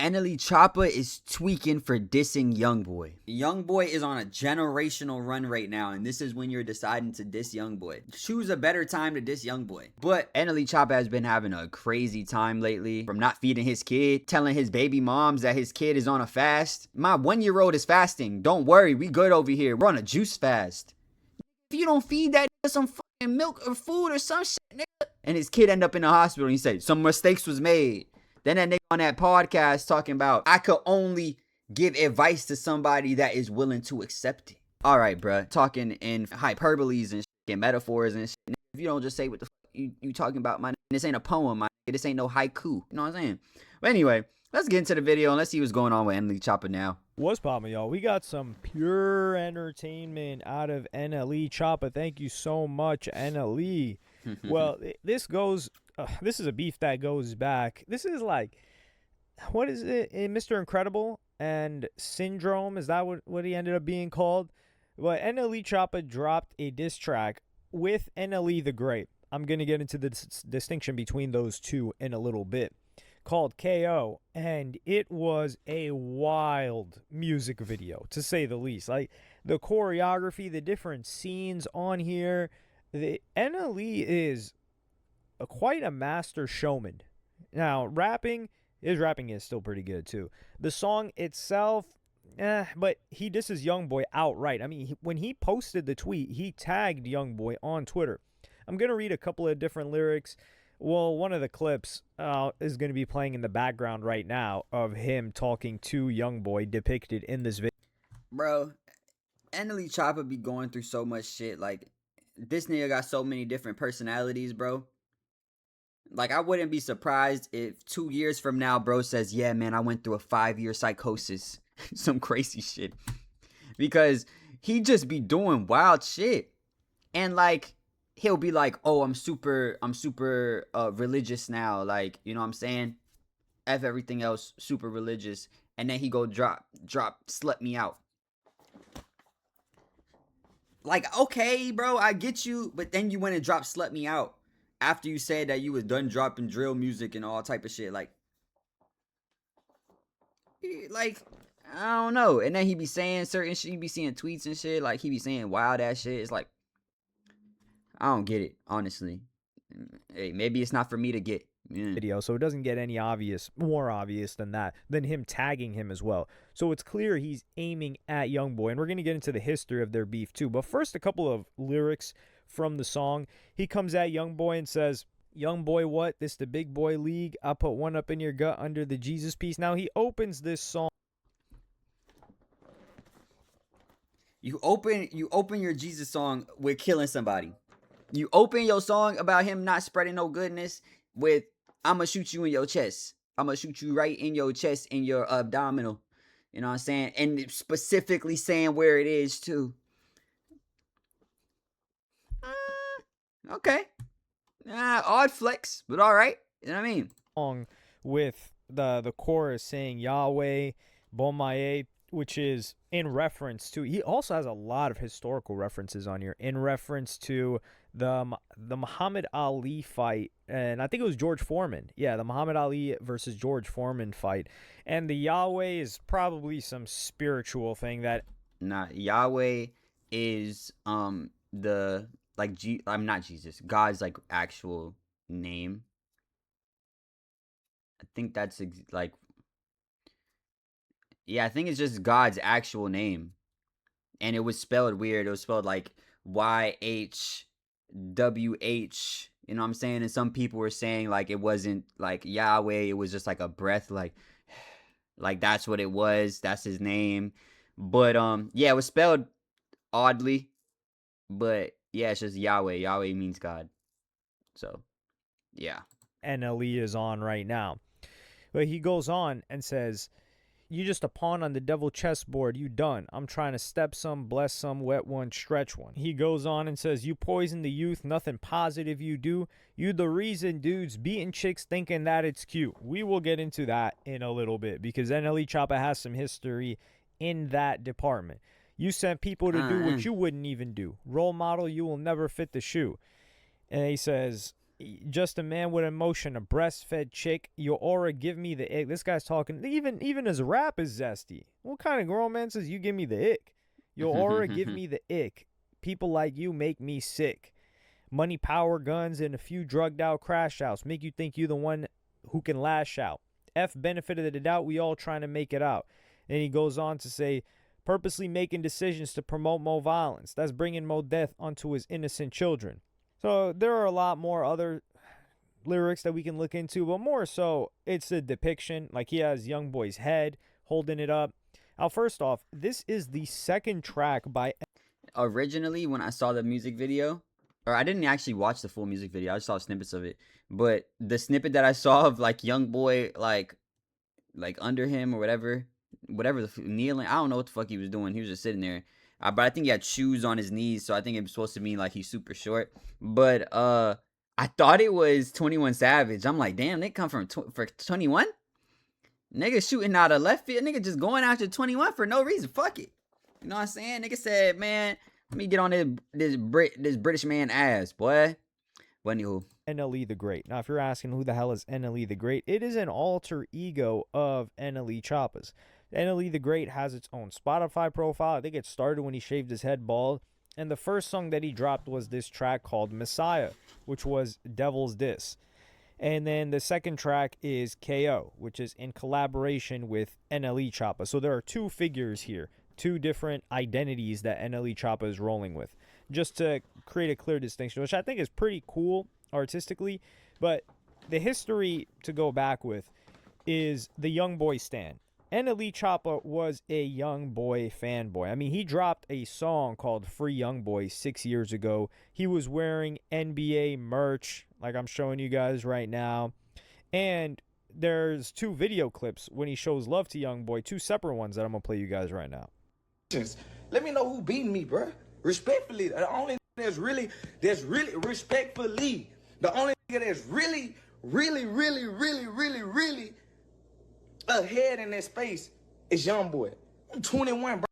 NLE Choppa is tweaking for dissing Youngboy. Youngboy is on a generational run right now, and this is when you're deciding to diss Youngboy. Choose a better time to diss Youngboy. But NLE Choppa has been having a crazy time lately, from not feeding his kid, telling his baby moms that his kid is on a fast. My 1-year-old is fasting. Don't worry, we good over here. We're on a juice fast. If you don't feed that nigga some fucking milk or food or some shit, nigga, and his kid end up in the hospital, and he say some mistakes was made. Then that nigga on that podcast talking about, I could only give advice to somebody that is willing to accept it. All right, bruh. Talking in hyperboles and shit, and metaphors and shit. If you don't just say what the fuck you talking about, my nigga. This ain't a poem, my nigga. This ain't no haiku. You know what I'm saying? But anyway, let's get into the video and let's see what's going on with NLE Choppa now. What's poppin', y'all? We got some pure entertainment out of NLE Choppa. Thank you so much, NLE. Well, this is a beef that goes back. This is like, what is it? Mr. Incredible and Syndrome, is that what he ended up being called? But NLE Choppa dropped a diss track with NLE the Great. I'm going to get into the distinction between those two in a little bit, called KO, and it was a wild music video, to say the least. Like, the choreography, the different scenes on here. The NLE is quite a master showman. Now, his rapping is still pretty good too. The song itself, but he disses Youngboy outright. I mean, when he posted the tweet, he tagged Youngboy on Twitter. I'm going to read a couple of different lyrics. Well, one of the clips is going to be playing in the background right now of him talking to Youngboy, depicted in this video. Bro, NLE Choppa be going through so much shit. Like, this nigga got so many different personalities, bro. Like, I wouldn't be surprised if 2 years from now, bro says, yeah, man, I went through a 5-year psychosis. Some crazy shit. Because he just be doing wild shit. And, like, he'll be like, oh, I'm super religious now. Like, you know what I'm saying? F everything else, super religious. And then he go drop, slut me out. Like, okay, bro, I get you, but then you went and dropped Slut Me Out after you said that you was done dropping drill music and all type of shit. Like, I don't know. And then he be saying certain shit. He be seeing tweets and shit. Like, he be saying wild ass shit. It's like, I don't get it, honestly. Hey, maybe it's not for me to get. Video, so it doesn't get any more obvious than that, than him tagging him as well. So it's clear he's aiming at Youngboy, and we're going to get into the history of their beef too. But first, a couple of lyrics from the song. He comes at Youngboy and says, Youngboy, what? This the big boy league? I put one up in your gut under the Jesus piece. Now, he opens this song. You open your Jesus song with killing somebody. You open your song about him not spreading no goodness with, I'ma shoot you in your chest. I'ma shoot you right in your chest, in your abdominal. You know what I'm saying? And specifically saying where it is, too. Okay. Odd flex, but all right. You know what I mean? Song with the chorus saying Yahweh, Bomaye, which is in reference to, he also has a lot of historical references on here, in reference to the Muhammad Ali fight, and I think it was George Foreman. Yeah, the Muhammad Ali versus George Foreman fight. And the Yahweh is probably some spiritual thing that... Nah, Yahweh is I'm not Jesus, God's like actual name. I think that's like... Yeah, I think it's just God's actual name. And it was spelled weird. It was spelled like YHWH. You know what I'm saying? And some people were saying like it wasn't like Yahweh. It was just like a breath, like that's what it was. That's his name. But yeah, it was spelled oddly. But yeah, it's just Yahweh. Yahweh means God. So yeah. NLE is on right now. But he goes on and says, you just a pawn on the devil chessboard, you done. I'm trying to step some, bless some, wet one, stretch one. He goes on and says, you poison the youth, nothing positive you do. You the reason dudes beating chicks thinking that it's cute. We will get into that in a little bit because NLE Choppa has some history in that department. You sent people to do what you wouldn't even do. Role model, you will never fit the shoe. And he says, just a man with emotion, a breastfed chick. Your aura give me the ick. This guy's talking, even his rap is zesty. What kind of grown man says you give me the ick? Your aura give me the ick. People like you make me sick. Money, power, guns, and a few drugged out crash outs make you think you the one who can lash out. F benefit of the doubt, we all trying to make it out. And he goes on to say, purposely making decisions to promote more violence. That's bringing more death onto his innocent children. So there are a lot more other lyrics that we can look into, but more so, it's a depiction. Like he has Youngboy's head holding it up. Now, first off, this is the second track by... Originally, when I saw the music video, or I didn't actually watch the full music video, I just saw snippets of it. But the snippet that I saw of like Youngboy, like under him or whatever kneeling, I don't know what the fuck he was doing. He was just sitting there. But I think he had shoes on his knees, so I think it was supposed to mean like he's super short. But I thought it was 21 Savage. I'm like, damn, they come from for 21? Nigga shooting out of left field. Nigga just going after 21 for no reason. Fuck it. You know what I'm saying? Nigga said, man, let me get on this British man ass, boy. But anywho. NLE the Great. Now, if you're asking who the hell is NLE the Great, it is an alter ego of NLE Choppa's. NLE the Great has its own Spotify profile. I think it started when he shaved his head bald. And the first song that he dropped was this track called Messiah, which was Devil's Diss. And then the second track is KO, which is in collaboration with NLE Choppa. So there are two figures here, two different identities that NLE Choppa is rolling with, just to create a clear distinction, which I think is pretty cool artistically. But the history to go back with is the Youngboy stan. NLE Choppa was a Youngboy fanboy. I mean, he dropped a song called Free Youngboy 6 years ago. He was wearing NBA merch, like I'm showing you guys right now. And there's two video clips when he shows love to Youngboy, two separate ones that I'm going to play you guys right now. Let me know who beating me, bro. Respectfully, the only that's really respectfully, the only nigga that's really ahead in that space is Youngboy. I'm 21, bro.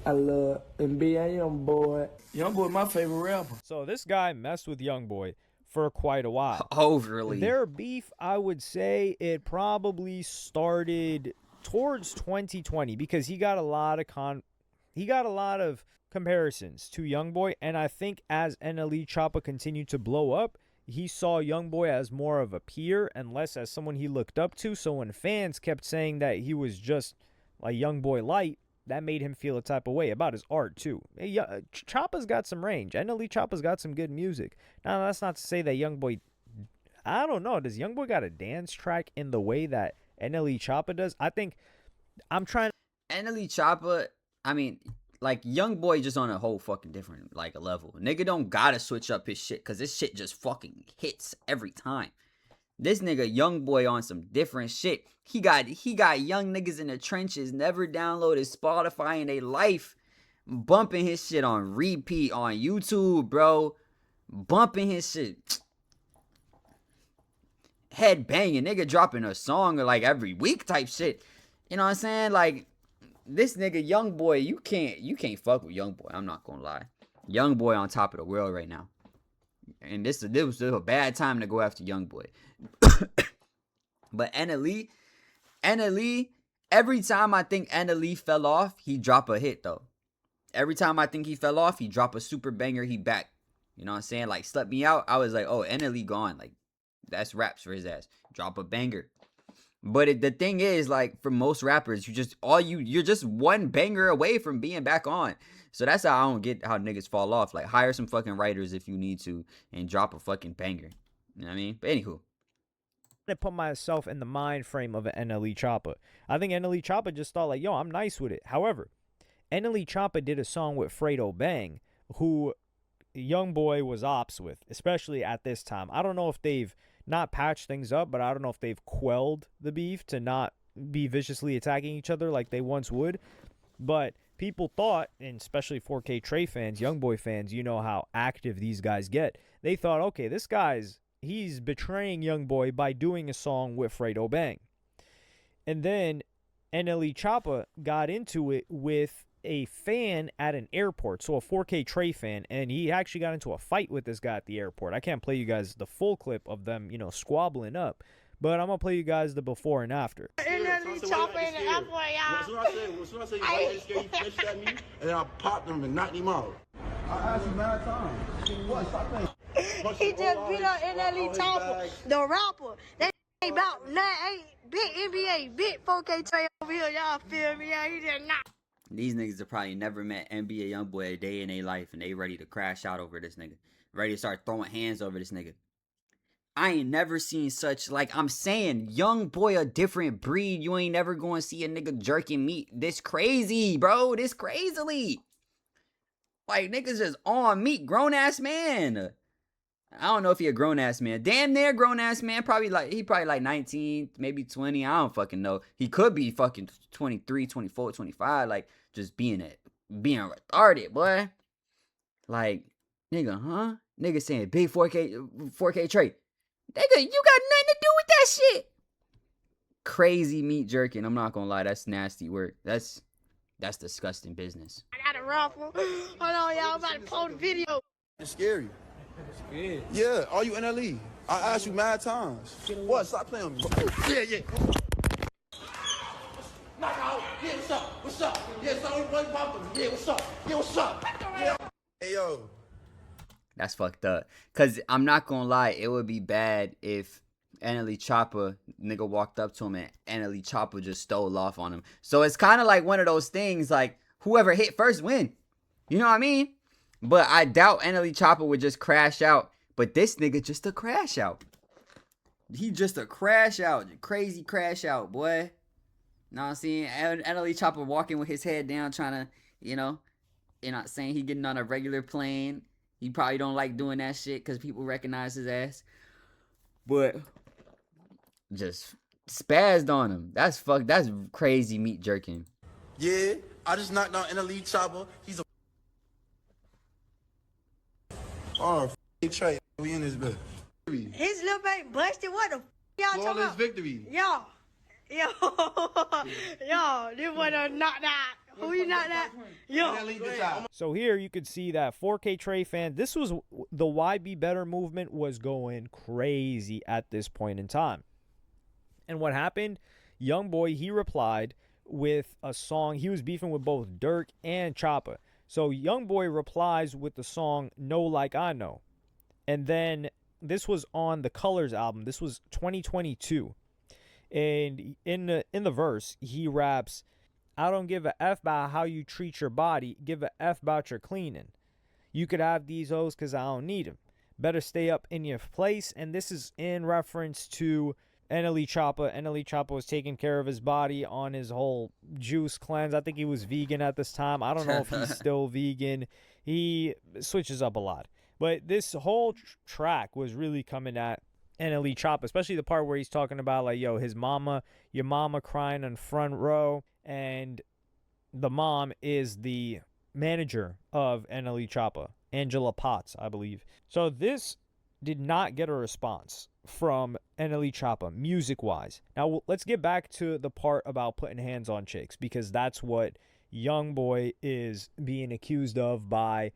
I love NBA Youngboy. Youngboy, my favorite rapper. So this guy messed with Youngboy for quite a while. Overly. Their beef, I would say, it probably started towards 2020 because he got a lot of comparisons to Youngboy, and I think as NLE Choppa continued to blow up, he saw Youngboy as more of a peer and less as someone he looked up to. So when fans kept saying that he was just like Youngboy light, that made him feel a type of way about his art too. Choppa's got some range. NLE Choppa's got some good music. Now that's not to say that Youngboy, I don't know, does Youngboy got a dance track in the way that NLE Choppa does? I think NLE Choppa, I mean, like Youngboy just on a whole fucking different like a level. Nigga don't gotta switch up his shit because this shit just fucking hits every time. This nigga Youngboy on some different shit. He got young niggas in the trenches, never downloaded Spotify in their life, bumping his shit on repeat on YouTube, bro. Bumping his shit. Head banging, nigga dropping a song like every week type shit. You know what I'm saying? Like, this nigga Youngboy, you can't fuck with Youngboy. I'm not gonna lie. Youngboy on top of the world right now. And this was a bad time to go after Youngboy. But NLE, every time I think NLE fell off, he drop a hit though. Every time I think he fell off, he drop a super banger, he back. You know what I'm saying? Like, Slept Me Out, I was like, oh, NLE gone. Like, that's raps for his ass. Drop a banger. But the thing is, like, for most rappers, you're just one banger away from being back on. So that's how I don't get how niggas fall off. Like, hire some fucking writers if you need to and drop a fucking banger. You know what I mean? But anywho. To put myself in the mind frame of an NLE Choppa. I think NLE Choppa just thought like, yo, I'm nice with it. However, NLE Choppa did a song with Fredo Bang, who Youngboy was ops with, especially at this time. I don't know if they've not patched things up, but I don't know if they've quelled the beef to not be viciously attacking each other like they once would. But people thought, and especially 4K Trey fans, Youngboy fans, you know how active these guys get. They thought, okay, he's betraying Youngboy by doing a song with Fredo Bang. And then NLE Choppa got into it with a fan at an airport, so a 4K Trey fan, and he actually got into a fight with this guy at the airport. I can't play you guys the full clip of them, squabbling up, but I'm gonna play you guys the before and after. NLE Choppa in the airport, y'all. As soon as I say why you scared, he flinched at me, and then I popped him and knocked him out. I asked you 9 times. What? Stop playing. He just beat up NLE Choppa, the rapper. That about 9-8, big NBA, big 4K Trey over here, y'all feel me? Yeah, he just not. These niggas have probably never met NBA Youngboy a day in their life, and they ready to crash out over this nigga. Ready to start throwing hands over this nigga. I ain't never seen such, like I'm saying, Youngboy a different breed. You ain't never going to see a nigga jerking meat this crazy, bro. This crazily. Like, niggas just on meat. Grown-ass man. I don't know if he a grown-ass man. Damn near grown-ass man. He probably like 19, maybe 20. I don't fucking know. He could be fucking 23, 24, 25. Like, just being retarded, boy. Like, nigga, huh? Nigga saying big 4K trait. Nigga, you got nothing to do with that shit. Crazy meat jerking. I'm not gonna lie. That's nasty work. That's disgusting business. I got a raffle. Hold on, y'all. I'm about to post the video. It's scary. Scared? Yeah, are you NLE? I asked you mad times. What? Stop playing with me. Yeah. Knock out. Yeah, what's up? What's up? Yeah, so we bumped him. Yeah, what's up? Yeah, what's up? Yeah. Hey, yo. That's fucked up. Cause I'm not gonna lie, it would be bad if NLE Choppa nigga walked up to him and NLE Choppa just stole off on him. So it's kind of like one of those things, like whoever hit first win. You know what I mean? But I doubt NLE Choppa would just crash out. But this nigga just a crash out. He just a crash out. Crazy crash out, boy. Know what I'm saying? NLE Choppa walking with his head down trying to, you're not saying he getting on a regular plane. He probably don't like doing that shit because people recognize his ass. But just spazzed on him. That's crazy meat jerking. Yeah, I just knocked out NLE Choppa. He's a Trey. We in this bitch. His little baby busted. What the y'all talking Flawless about? victory. Yo, this one knocked out. Who you knocked out? Yo. So here you could see that 4K Trey fan. This was the YB Better movement was going crazy at this point in time. And what happened? Youngboy, he replied with a song. He was beefing with both Dirk and Choppa. So Youngboy replies with the song Know Like I Know. And then this was on the Colors album. This was 2022. And in the verse, he raps, I don't give a F about how you treat your body. Give a F about your cleaning. You could have these hoes because I don't need them. Better stay up in your place. And this is in reference to NLE Choppa. NLE Choppa was taking care of his body on his whole juice cleanse. I think he was vegan at this time. I don't know if he's still vegan. He switches up a lot. But this whole track was really coming at NLE Choppa, especially the part where he's talking about, like, yo, your mama crying in front row. And the mom is the manager of NLE Choppa, Angela Potts, I believe. So this did not get a response from NLE Choppa, music-wise. Now, let's get back to the part about putting hands on chicks, because that's what Youngboy is being accused of by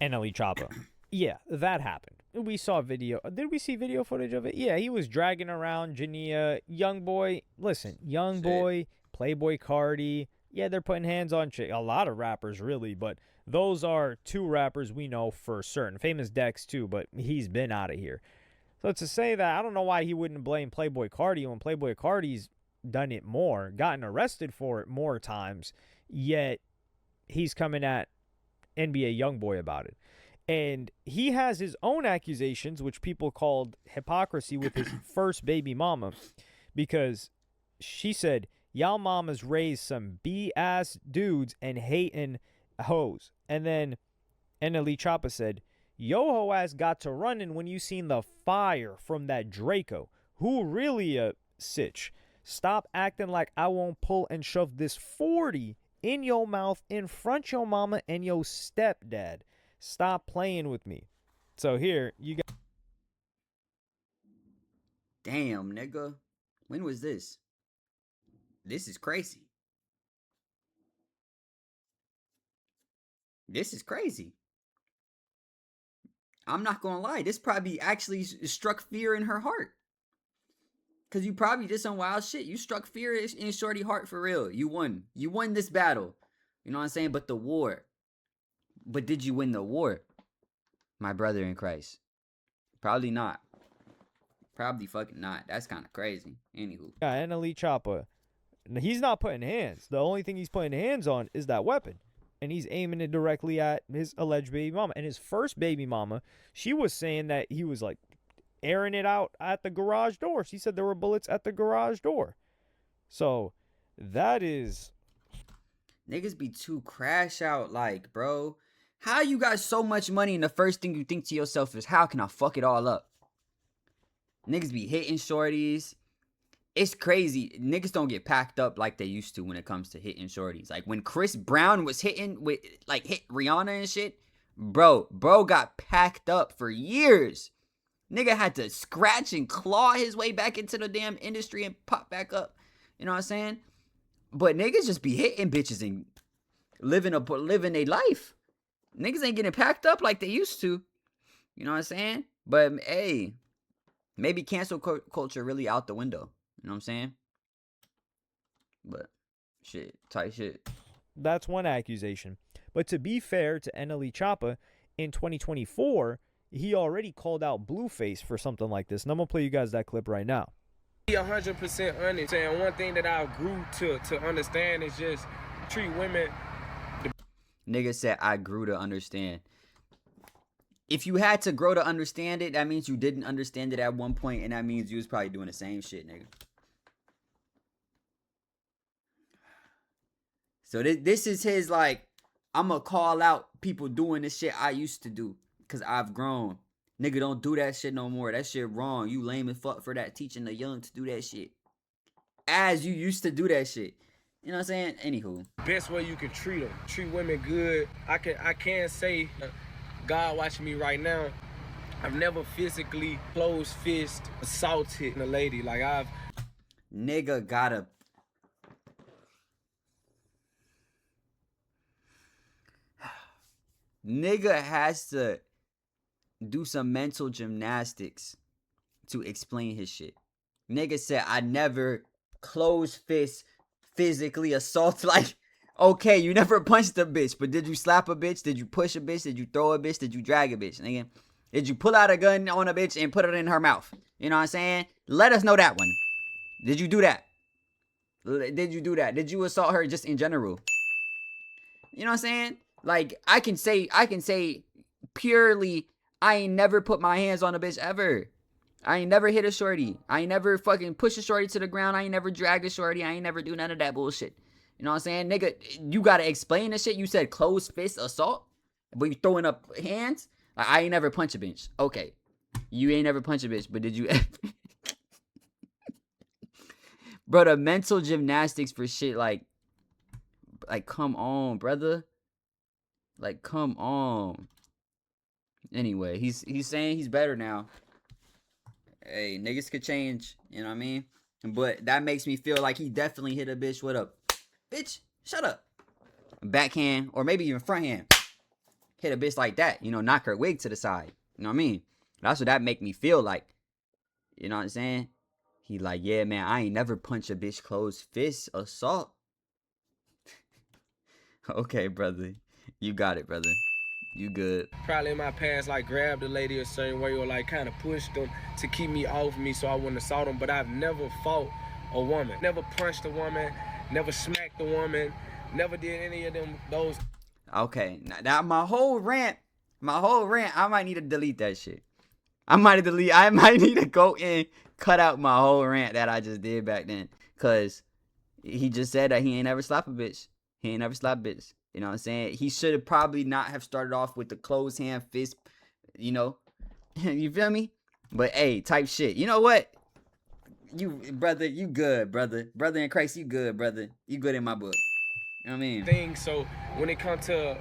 NLE Choppa. Yeah, that happened. We saw video. Did we see video footage of it? Yeah, he was dragging around Jania. Youngboy, listen, Youngboy, Playboy Cardi. Yeah, they're putting hands on chicks. A lot of rappers, really, but those are two rappers we know for certain. Famous Dex, too, but he's been out of here. So to say that, I don't know why he wouldn't blame Playboy Cardi when Playboy Cardi's done it more, gotten arrested for it more times, yet he's coming at NBA Youngboy about it. And he has his own accusations, which people called hypocrisy, with his first baby mama, because she said, y'all mamas raised some B-ass dudes and hating hoes. And then NLE Choppa said, yo ho ass got to running when you seen the fire from that Draco. Who really a sitch? Stop acting like I won't pull and shove this 40 in your mouth in front your mama and your stepdad. Stop playing with me. So here, you got... Damn, nigga. When was this? This is crazy. This is crazy. I'm not gonna lie. This probably actually struck fear in her heart. Cause you probably did some wild shit. You struck fear in Shorty heart for real. You won. You won this battle. You know what I'm saying? But the war. But did you win the war? My brother in Christ. Probably not. Probably fucking not. That's kind of crazy. Anywho. Yeah, NLE Choppa. He's not putting hands. The only thing he's putting hands on is that weapon. And he's aiming it directly at his alleged baby mama. And his first baby mama, she was saying that he was like airing it out at the garage door. She said there were bullets at the garage door. So that is... Niggas be too crash out like, bro. How you got so much money and the first thing you think to yourself is, how can I fuck it all up? Niggas be hitting shorties. It's crazy. Niggas don't get packed up like they used to when it comes to hitting shorties. Like when Chris Brown was hitting with, like, hit Rihanna and shit. Bro got packed up for years. Nigga had to scratch and claw his way back into the damn industry and pop back up. You know what I'm saying? But niggas just be hitting bitches and living their life. Niggas ain't getting packed up like they used to. You know what I'm saying? But hey, maybe cancel culture really out the window. You know what I'm saying? But shit, tight shit. That's one accusation. But to be fair to NLE Choppa, in 2024, he already called out Blueface for something like this. And I'm going to play you guys that clip right now. 100% honest. And one thing that I grew to understand is just treat women. Nigga said, I grew to understand. If you had to grow to understand it, that means you didn't understand it at one point, and that means you was probably doing the same shit, nigga. So this is his, like, I'm gonna call out people doing this shit I used to do, because I've grown. Nigga, don't do that shit no more. That shit wrong. You lame as fuck for that, teaching the young to do that shit. As you used to do that shit. You know what I'm saying? Anywho. Best way you can treat them. Treat women good. I can say, God watching me right now, I've never physically closed fist assaulted a lady. Like Nigga gotta... Nigga has to do some mental gymnastics to explain his shit. Nigga said, I never closed fist physically assault. Like, okay, you never punched a bitch, but did you slap a bitch? Did you push a bitch? Did you throw a bitch? Did you drag a bitch? Nigga, did you pull out a gun on a bitch and put it in her mouth? You know what I'm saying? Let us know that one. Did you do that? Did you do that? Did you assault her just in general? You know what I'm saying? Like, I can say purely, I ain't never put my hands on a bitch ever. I ain't never hit a shorty. I ain't never fucking push a shorty to the ground. I ain't never dragged a shorty. I ain't never do none of that bullshit. You know what I'm saying? Nigga, you gotta explain this shit. You said closed fist assault, but you throwing up hands? Like, I ain't never punch a bitch. Okay. You ain't never punch a bitch, but did you ever? Bro, the mental gymnastics for shit, like, come on, brother. Like, come on. Anyway, he's saying he's better now. Hey, niggas could change, you know what I mean? But that makes me feel like he definitely hit a bitch with a, bitch, shut up. Backhand, or maybe even front hand. Hit a bitch like that, you know, knock her wig to the side. You know what I mean? That's what that make me feel like. You know what I'm saying? He like, yeah, man, I ain't never punched a bitch closed fist assault. Okay, brother. You got it, brother. You good. Probably in my past, like, grabbed a lady a certain way or, like, kind of pushed them to keep me off me so I wouldn't assault them. But I've never fought a woman. Never punched a woman. Never smacked a woman. Never did any of those. Okay. Now my whole rant, I might need to delete that shit. I might need to go and cut out my whole rant that I just did back then. Because he just said that he ain't never slapped a bitch. He ain't never slapped a bitch. You know what I'm saying? He should have probably not have started off with the closed hand fist, you know? You feel me? But, hey, type shit. You know what? You, brother, you good, brother. Brother in Christ, you good, brother. You good in my book. You know what I mean? So when it comes to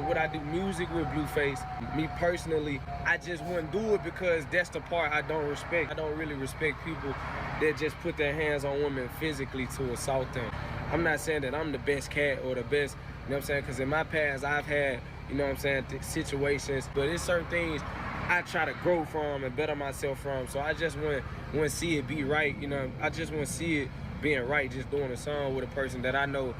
what I do music with Blueface, me personally, I just wouldn't do it because that's the part I don't respect. I don't really respect people that just put their hands on women physically to assault them. I'm not saying that I'm the best cat or the best, you know what I'm saying? Because in my past, I've had you know what I'm saying, situations. But it's certain things I try to grow from and better myself from. So I just want to see it be right, you know. I just want to see it being right, just doing a song with a person that I know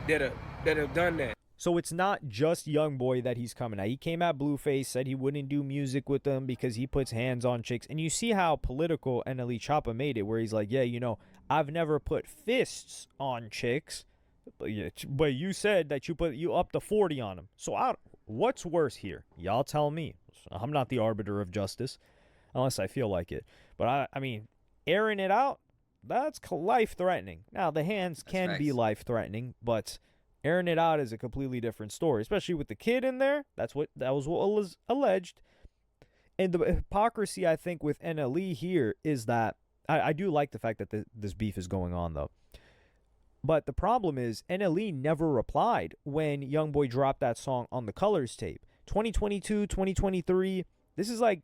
that have done that. So it's not just Youngboy that he's coming at. He came at Blueface, said he wouldn't do music with them because he puts hands on chicks. And you see how political NLE Choppa made it, where he's like, yeah, you know, I've never put fists on chicks, but you said that you up to 40 on them. So what's worse here? Y'all tell me. I'm not the arbiter of justice, unless I feel like it. But I mean, airing it out, that's life-threatening. Now, the hands can be life-threatening, but airing it out is a completely different story, especially with the kid in there. That was what was alleged. And the hypocrisy, I think, with NLE here is that I do like the fact that this beef is going on, though. But the problem is NLE never replied when Youngboy dropped that song on the Colors tape. 2022, 2023, this is like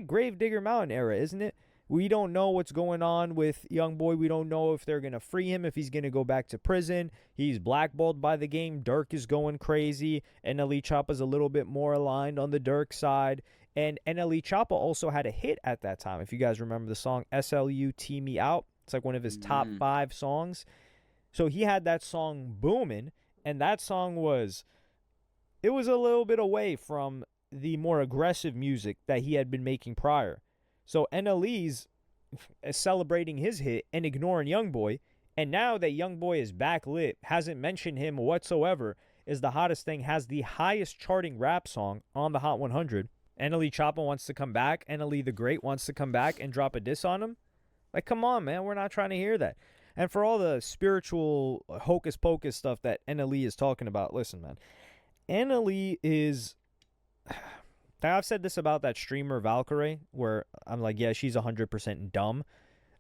Gravedigger Mountain era, isn't it? We don't know what's going on with Youngboy. We don't know if they're going to free him, if he's going to go back to prison. He's blackballed by the game. Dirk is going crazy. NLE Choppa's a little bit more aligned on the Dirk side. And NLE Choppa also had a hit at that time. If you guys remember the song SLU Me Out, it's like one of his top 5 songs. So he had that song booming, and that song was a little bit away from the more aggressive music that he had been making prior. So NLE's celebrating his hit and ignoring Youngboy, and now that Youngboy is backlit, hasn't mentioned him whatsoever, is the hottest thing, has the highest charting rap song on the Hot 100. NLE Choppa wants to come back. NLE the Great wants to come back and drop a diss on him. Like, come on, man. We're not trying to hear that. And for all the spiritual hocus pocus stuff that NLE is talking about, listen, man. NLE is... I've said this about that streamer Valkyrie, where I'm like, yeah, she's 100% dumb.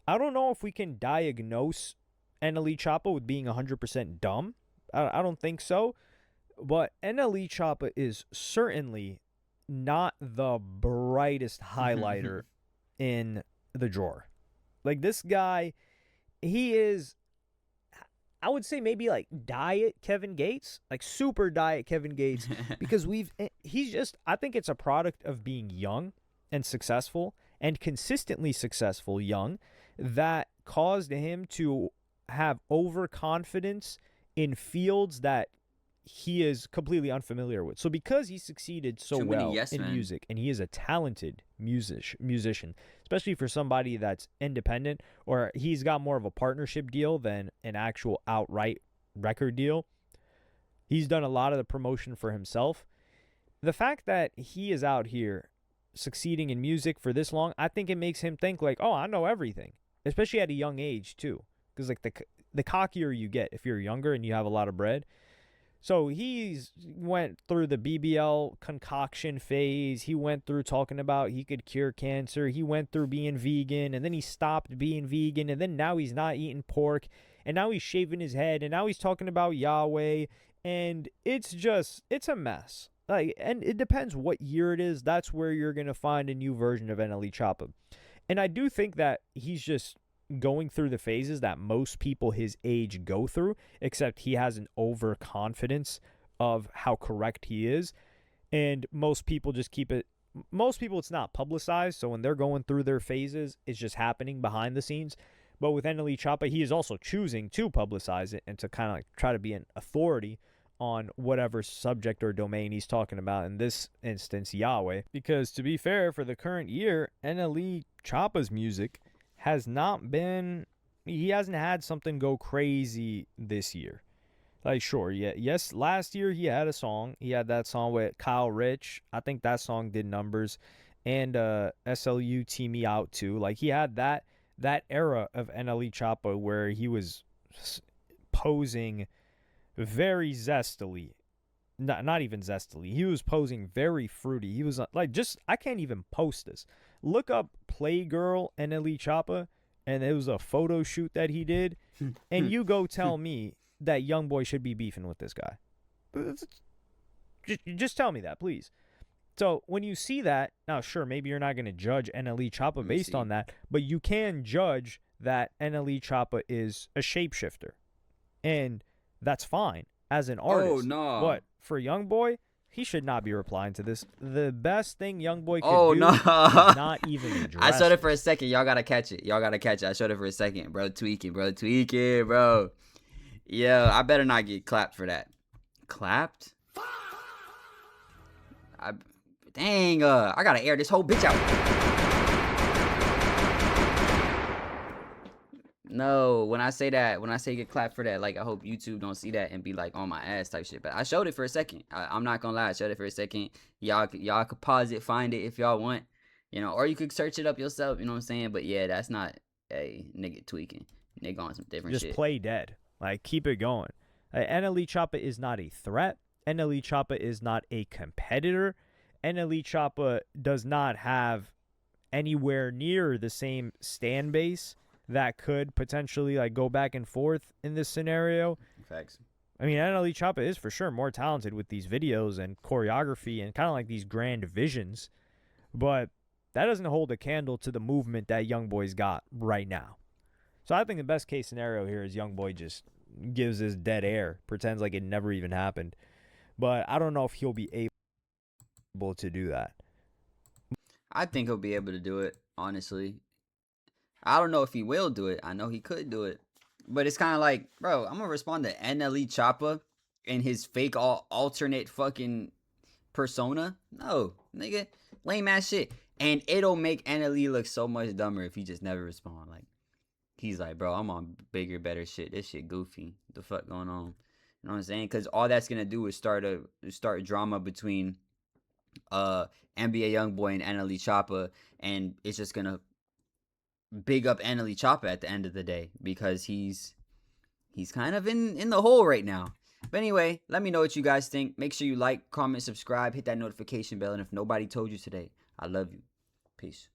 I don't know if we can diagnose NLE Choppa with being 100% dumb. I don't think so. But NLE Choppa is certainly not the brightest highlighter in the drawer. Like, this guy, he is... I would say maybe like diet Kevin Gates, like super diet Kevin Gates, because I think it's a product of being young and successful and consistently successful young that caused him to have overconfidence in fields that he is completely unfamiliar with. So because he succeeded so well in music, and he is a talented musician, especially for somebody that's independent, or he's got more of a partnership deal than an actual outright record deal. He's done a lot of the promotion for himself. The fact that he is out here succeeding in music for this long, I think it makes him think like, oh, I know everything, especially at a young age too. Because like the cockier you get if you're younger and you have a lot of bread. So he's went through the BBL concoction phase. He went through talking about he could cure cancer. He went through being vegan, and then he stopped being vegan, and then now he's not eating pork, and now he's shaving his head, and now he's talking about Yahweh, and it's a mess. Like, and it depends what year it is. That's where you're going to find a new version of NLE Choppa. And I do think that he's just going through the phases that most people his age go through, except he has an overconfidence of how correct he is, and most people just it's not publicized, so when they're going through their phases, it's just happening behind the scenes. But with NLE Choppa, he is also choosing to publicize it and to kind of like try to be an authority on whatever subject or domain he's talking about, in this instance Yahweh, because to be fair, for the current year, NLE Choppa's music he hasn't had something go crazy this year. Like, sure, yes, last year he had a song. He had that song with Kyle Rich. I think that song did numbers. And SLU Me Out too. Like, he had that era of NLE Choppa where he was posing very zestily. Not even zestily. He was posing very fruity. He was like, I can't even post this. Look up Playgirl NLE Choppa, and it was a photo shoot that he did, and you go tell me that Youngboy should be beefing with this guy. Just tell me that, please. So when you see that, now sure, maybe you're not going to judge NLE Choppa based on that, but you can judge that NLE Choppa is a shapeshifter, and that's fine as an artist. Oh no! What for Youngboy? He should not be replying to this. The best thing Youngboy could Oh, do no. is not even address I showed it for a this. second. Y'all gotta catch it. I showed it for a second. Bro, tweaking, bro. Yo, I better not get clapped for that. Clapped? Dang, I gotta air this whole bitch out. No, when I say get clapped for that, like, I hope YouTube don't see that and be like on my ass type shit. But I showed it for a second. I'm not gonna lie, I showed it for a second. Y'all could pause it, find it if y'all want, or you could search it up yourself. You know what I'm saying? But yeah, that's not a nigga tweaking. Nigga on some different Just shit. play dead. Like, keep it going. NLE Choppa is not a threat. NLE Choppa is not a competitor. NLE Choppa does not have anywhere near the same stand base that could potentially like go back and forth in this scenario. Facts. I mean, NLE Choppa is for sure more talented with these videos and choreography and kind of like these grand visions, but that doesn't hold a candle to the movement that Youngboy's got right now. So I think the best case scenario here is Youngboy just gives this dead air, pretends like it never even happened. But I don't know if he'll be able to do that. I think he'll be able to do it, honestly. I don't know if he will do it. I know he could do it. But it's kind of like, bro, I'm going to respond to NLE Choppa and his fake alternate fucking persona. No, nigga. Lame ass shit. And it'll make NLE look so much dumber if he just never respond. Like, he's like, bro, I'm on bigger, better shit. This shit goofy. The fuck going on? You know what I'm saying? Because all that's going to do is start drama between NBA Youngboy and NLE Choppa. And it's just going to big up NLE Choppa at the end of the day because he's kind of in the hole right now. But anyway, let me know what you guys think. Make sure you like, comment, subscribe, hit that notification bell. And if nobody told you today, I love you. Peace.